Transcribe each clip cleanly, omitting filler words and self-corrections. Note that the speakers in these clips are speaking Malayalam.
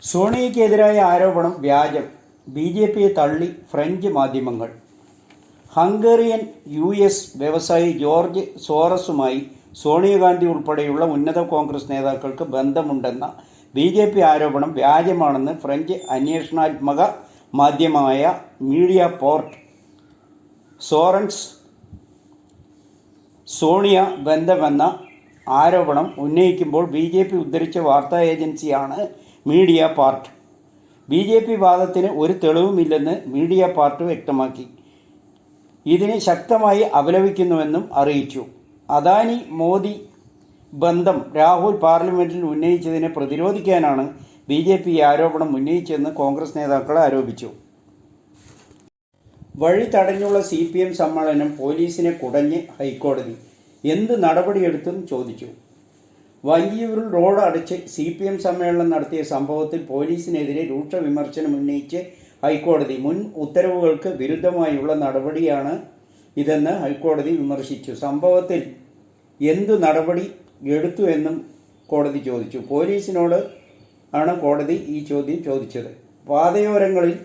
സോണിയയ്ക്കെതിരായ ആരോപണം വ്യാജം. ബി.ജെ.പിയെ തള്ളി ഫ്രഞ്ച് മാധ്യമങ്ങൾ. Hungarian US. വ്യവസായി ജോർജ് സോറസുമായി സോണിയാഗാന്ധി ഉൾപ്പെടെയുള്ള ഉന്നത കോൺഗ്രസ് നേതാക്കൾക്ക് ബന്ധമുണ്ടെന്ന ബി.ജെ.പി ആരോപണം വ്യാജമാണെന്ന് ഫ്രഞ്ച് അന്വേഷണാത്മക മാധ്യമമായ മീഡിയ പോർട്ട്. സോറൻസ് സോണിയ ബന്ധമെന്ന ആരോപണം ഉന്നയിക്കുമ്പോൾ ബി.ജെ.പി ഉദ്ധരിച്ച വാർത്താ ഏജൻസിയാണ് മീഡിയ പാർട്ട്. ബി.ജെ.പി വാദത്തിന് ഒരു തെളിവുമില്ലെന്ന് മീഡിയ പാർട്ട് വ്യക്തമാക്കി. ഇതിനെ ശക്തമായി അപലപിക്കുന്നുവെന്നും അറിയിച്ചു. അദാനി മോദി ബന്ധം രാഹുൽ പാർലമെന്റിൽ ഉന്നയിച്ചതിനെ പ്രതിരോധിക്കാനാണ് ബി.ജെ.പി ആരോപണം ഉന്നയിച്ചതെന്ന് കോൺഗ്രസ് നേതാക്കൾ ആരോപിച്ചു. വഴി തടഞ്ഞുള്ള CPM സമ്മേളനം പോലീസിനെ കുടഞ്ഞ് ഹൈക്കോടതി. എന്ത് നടപടിയെടുത്തെന്ന് ചോദിച്ചു. വഞ്ചിയൂരിൽ റോഡ് അടച്ച് CPM സമ്മേളനം നടത്തിയ സംഭവത്തിൽ പോലീസിനെതിരെ രൂക്ഷ വിമർശനം ഉന്നയിച്ച് ഹൈക്കോടതി. മുൻ ഉത്തരവുകൾക്ക് വിരുദ്ധമായുള്ള നടപടിയാണ് ഇതെന്ന് ഹൈക്കോടതി വിമർശിച്ചു. സംഭവത്തിൽ എന്തു നടപടി എടുത്തു എന്നും കോടതി ചോദിച്ചു. പോലീസിനോട് ആണ് കോടതി ഈ ചോദ്യം ചോദിച്ചത്. പാതയോരങ്ങളിൽ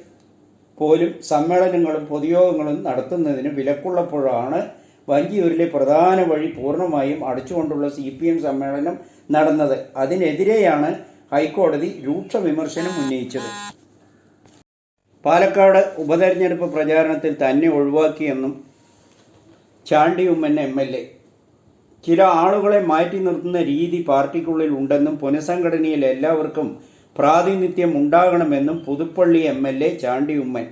പോലും സമ്മേളനങ്ങളും പൊതുയോഗങ്ങളും നടത്തുന്നതിന് വിലക്കുള്ളപ്പോഴാണ് വഞ്ചിയൂരിലെ പ്രധാന വഴി പൂർണ്ണമായും അടച്ചുകൊണ്ടുള്ള CPM സമ്മേളനം നടന്നത്. അതിനെതിരെയാണ് ഹൈക്കോടതി രൂക്ഷ വിമർശനം ഉന്നയിച്ചത്. പാലക്കാട് ഉപതെരഞ്ഞെടുപ്പ് പ്രചാരണത്തിൽ തന്നെ ഒഴിവാക്കിയെന്നും ചാണ്ടി ഉമ്മൻ MLA. ചില ആളുകളെ മാറ്റി നിർത്തുന്ന രീതി പാർട്ടിക്കുള്ളിൽ ഉണ്ടെന്നും പുനഃസംഘടനയിൽ എല്ലാവർക്കും പ്രാതിനിധ്യം ഉണ്ടാകണമെന്നും പുതുപ്പള്ളി MLA ചാണ്ടി ഉമ്മൻ.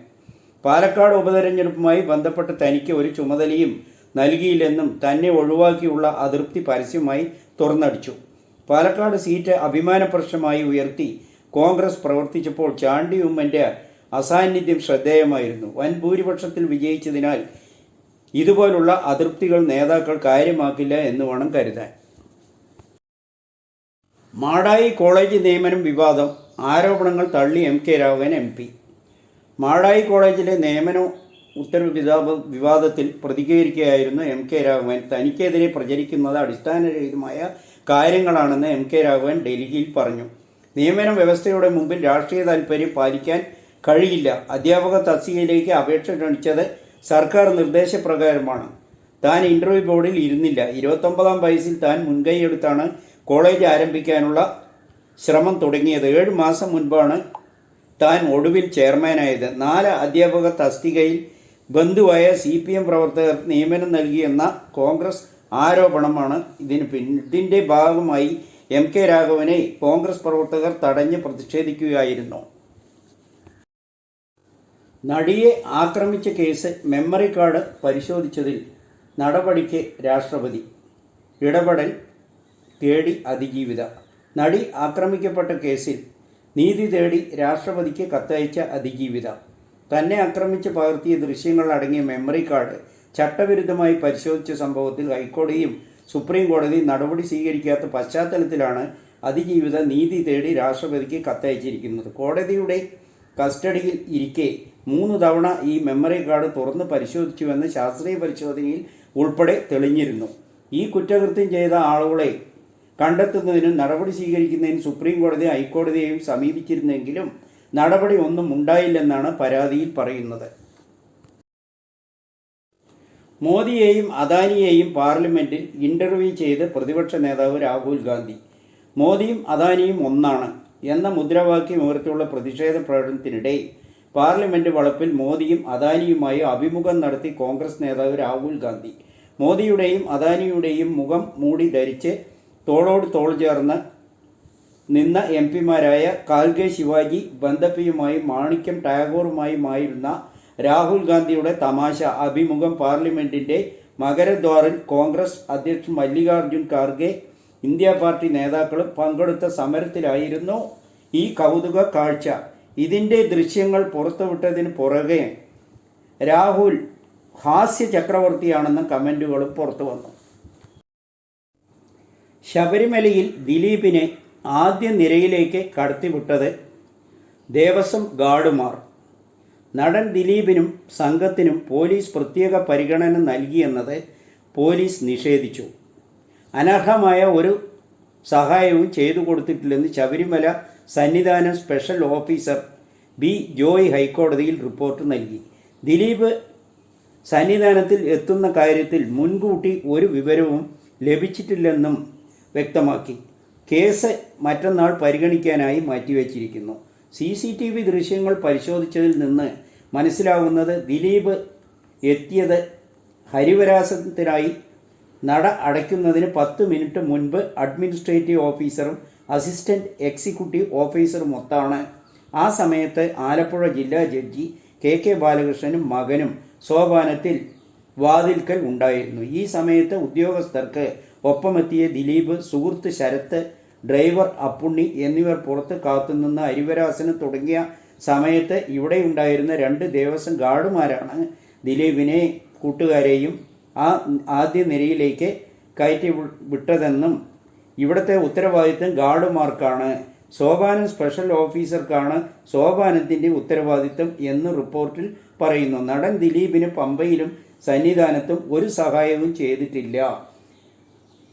പാലക്കാട് ഉപതെരഞ്ഞെടുപ്പുമായി ബന്ധപ്പെട്ട് തനിക്ക് ഒരു ചുമതലയും നൽകിയില്ലെന്നും തന്നെ ഒഴിവാക്കിയുള്ള അതൃപ്തി പരസ്യമായി തുറന്നടിച്ചു. പാലക്കാട് സീറ്റ് അഭിമാന പ്രശ്നമായി ഉയർത്തി കോൺഗ്രസ് പ്രവർത്തിച്ചപ്പോൾ ചാണ്ടി ഉമ്മൻ്റെ അസാന്നിധ്യം ശ്രദ്ധേയമായിരുന്നു. വൻ ഭൂരിപക്ഷത്തിൽ വിജയിച്ചതിനാൽ ഇതുപോലുള്ള അതൃപ്തികൾ നേതാക്കൾ കാര്യമാക്കില്ല എന്ന് വേണം കരുതാൻ. മാടായി കോളേജ് നിയമനം വിവാദം. ആരോപണങ്ങൾ തള്ളി MK രാഘവൻ MP. മാടായി കോളേജിലെ നിയമന ഉത്തരവ് വിവാദത്തിൽ പ്രതികരിക്കുകയായിരുന്നു MK രാഘവൻ. തനിക്കെതിരെ പ്രചരിക്കുന്നത് അടിസ്ഥാനരഹിതമായ കാര്യങ്ങളാണെന്ന് MK രാഘവൻ ഡൽഹിയിൽ പറഞ്ഞു. നിയമന വ്യവസ്ഥയുടെ മുമ്പിൽ രാഷ്ട്രീയ താൽപര്യം പാലിക്കാൻ കഴിയില്ല. അധ്യാപക തസ്തികയിലേക്ക് അപേക്ഷ ക്ഷണിച്ചത് സർക്കാർ നിർദ്ദേശപ്രകാരമാണ്. താൻ ഇൻ്റർവ്യൂ ബോർഡിൽ ഇരുന്നില്ല. 29-ാം വയസ്സിൽ താൻ മുൻകൈയെടുത്താണ് കോളേജ് ആരംഭിക്കാനുള്ള ശ്രമം തുടങ്ങിയത്. 7 മാസം മുൻപാണ് താൻ ഒടുവിൽ ചെയർമാനായത്. 4 അധ്യാപക തസ്തികയിൽ ബന്ധുവായ CPM പ്രവർത്തകർ നിയമനം നൽകിയെന്ന കോൺഗ്രസ് ആരോപണമാണ് ഇതിൻ്റെ ഭാഗമായി MK രാഘവനെ കോൺഗ്രസ് പ്രവർത്തകർ തടഞ്ഞ് പ്രതിഷേധിക്കുകയായിരുന്നു. നടിയെ ആക്രമിച്ച കേസ് മെമ്മറി കാർഡ് പരിശോധിച്ചതിൽ നടപടിക്ക് രാഷ്ട്രപതി. ഇടപെടൽ തേടി അതിജീവിത. നടി ആക്രമിക്കപ്പെട്ട കേസിൽ നീതി തേടി രാഷ്ട്രപതിക്ക് കത്തയച്ച അതിജീവിത. തന്നെ ആക്രമിച്ച് പകർത്തിയ ദൃശ്യങ്ങൾ അടങ്ങിയ മെമ്മറി കാർഡ് ചട്ടവിരുദ്ധമായി പരിശോധിച്ച സംഭവത്തിൽ ഹൈക്കോടതിയും സുപ്രീം കോടതിയും നടപടി സ്വീകരിക്കാത്ത പശ്ചാത്തലത്തിലാണ് അതിജീവിത നീതി തേടി രാഷ്ട്രപതിക്ക് കത്തയച്ചിരിക്കുന്നത്. കോടതിയുടെ കസ്റ്റഡിയിൽ ഇരിക്കെ 3 തവണ ഈ മെമ്മറി കാർഡ് തുറന്ന് പരിശോധിച്ചുവെന്ന് ശാസ്ത്രീയ പരിശോധനയിൽ ഉൾപ്പെടെ തെളിഞ്ഞിരുന്നു. ഈ കുറ്റകൃത്യം ചെയ്ത ആളുകളെ കണ്ടെത്തുന്നതിനും നടപടി സ്വീകരിക്കുന്നതിനും സുപ്രീം കോടതി ഹൈക്കോടതിയെയും സമീപിച്ചിരുന്നെങ്കിലും നടപടി ഒന്നും ഉണ്ടായില്ലെന്നാണ് പരാതിയിൽ പറയുന്നത്. മോദിയെയും അദാനിയെയും പാർലമെന്റിൽ ഇന്റർവ്യൂ ചെയ്ത് പ്രതിപക്ഷ നേതാവ് രാഹുൽ ഗാന്ധി. മോദിയും അദാനിയും ഒന്നാണ് എന്ന മുദ്രാവാക്യം ഉയർത്തിയുള്ള പ്രതിഷേധ പ്രകടനത്തിനിടെ പാർലമെന്റ് വളപ്പിൽ മോദിയും അദാനിയുമായി അഭിമുഖം നടത്തി കോൺഗ്രസ് നേതാവ് രാഹുൽ ഗാന്ധി. മോദിയുടെയും അദാനിയുടെയും മുഖം മൂടി ധരിച്ച് തോളോട് തോൾ ചേർന്ന് നിന്ന MPമാരായ കാൽഗെ ശിവാജി, ബന്ദപ്പിയുമായും മാണിക്യം ടാഗോറുമായുമായിരുന്ന രാഹുൽ ഗാന്ധിയുടെ തമാശ അഭിമുഖം പാർലമെന്റിന്റെ മകരദ്വാറിൽ കോൺഗ്രസ് അധ്യക്ഷൻ മല്ലികാർജുൻ ഖാർഗെ, ഇന്ത്യ പാർട്ടി നേതാക്കളും പങ്കെടുത്ത സമരത്തിലായിരുന്നു ഈ കൗതുക കാഴ്ച. ഇതിൻ്റെ ദൃശ്യങ്ങൾ പുറത്തുവിട്ടതിന് പുറകെ രാഹുൽ ഹാസ്യ ചക്രവർത്തിയാണെന്ന കമൻറ്റുകളും പുറത്തു വന്നു. ശബരിമലയിൽ ദിലീപിനെ ആദ്യ നിരയിലേക്ക് കടത്തിവിട്ടത് ദേവസ്വം ഗാർഡുമാർ. നടൻ ദിലീപിനും സംഘത്തിനും പോലീസ് പ്രത്യേക പരിഗണന നൽകിയെന്നത് പോലീസ് നിഷേധിച്ചു. അനർഹമായ ഒരു സഹായവും ചെയ്തു കൊടുത്തിട്ടില്ലെന്ന് Sabarimala Sannidhanam special officer B Joy ഹൈക്കോടതിയിൽ റിപ്പോർട്ട് നൽകി. ദിലീപ് സന്നിധാനത്തിൽ എത്തുന്ന കാര്യത്തിൽ മുൻകൂട്ടി ഒരു വിവരവും ലഭിച്ചിട്ടില്ലെന്നും വ്യക്തമാക്കി. കേസ് മറ്റന്നാൾ പരിഗണിക്കാനായി മാറ്റിവെച്ചിരിക്കുന്നു. CCTV ദൃശ്യങ്ങൾ പരിശോധിച്ചതിൽ നിന്ന് മനസ്സിലാവുന്നത് ദിലീപ് എത്തിയത് ഹരിവരാസനത്തിനായി നട അടയ്ക്കുന്നതിന് 10 മിനിറ്റ് മുൻപ് അഡ്മിനിസ്ട്രേറ്റീവ് ഓഫീസറും അസിസ്റ്റന്റ് എക്സിക്യൂട്ടീവ് ഓഫീസറും ഒത്താണ്. ആ സമയത്ത് ആലപ്പുഴ ജില്ലാ ജഡ്ജി KK ബാലകൃഷ്ണനും മകനും സോപാനത്തിൽ വാതിൽക്കൽ ഉണ്ടായിരുന്നു. ഈ സമയത്ത് ഉദ്യോഗസ്ഥർക്ക് ഒപ്പമെത്തിയ ദിലീപ്, സുഹൃത്ത് ശരത്ത്, ഡ്രൈവർ അപ്പുണ്ണി എന്നിവർ പുറത്ത് കാത്തുനിന്ന് ഹരിവരാസനം തുടങ്ങിയ സമയത്ത് ഇവിടെ ഉണ്ടായിരുന്ന 2 ദേവസ്വം ഗാർഡുമാരാണ് ദിലീപിനെ കൂട്ടുകാരെയും ആദ്യ നിരയിലേക്ക് കയറ്റി വിട്ടതെന്നും ഇവിടുത്തെ ഉത്തരവാദിത്തം ഗാർഡുമാർക്കാണ്, സോപാനം സ്പെഷ്യൽ ഓഫീസർക്കാണ് സോപാനത്തിൻ്റെ ഉത്തരവാദിത്തം എന്ന് റിപ്പോർട്ടിൽ പറയുന്നു. നടൻ ദിലീപിന് പമ്പയിലും സന്നിധാനത്തും ഒരു സഹായവും ചെയ്തിട്ടില്ല.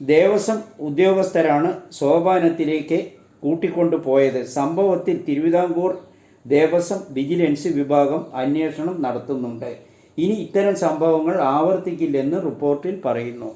ദേവസ്വം ഉദ്യോഗസ്ഥരാണ് സോപാനത്തിലേക്ക് കൂട്ടിക്കൊണ്ടു പോയത്. സംഭവത്തിൽ തിരുവിതാംകൂർ ദേവസ്വം വിജിലൻസ് വിഭാഗം അന്വേഷണം നടത്തുന്നുണ്ട്. ഇനി ഇത്തരം സംഭവങ്ങൾ ആവർത്തിക്കില്ലെന്ന് റിപ്പോർട്ടിൽ പറയുന്നു.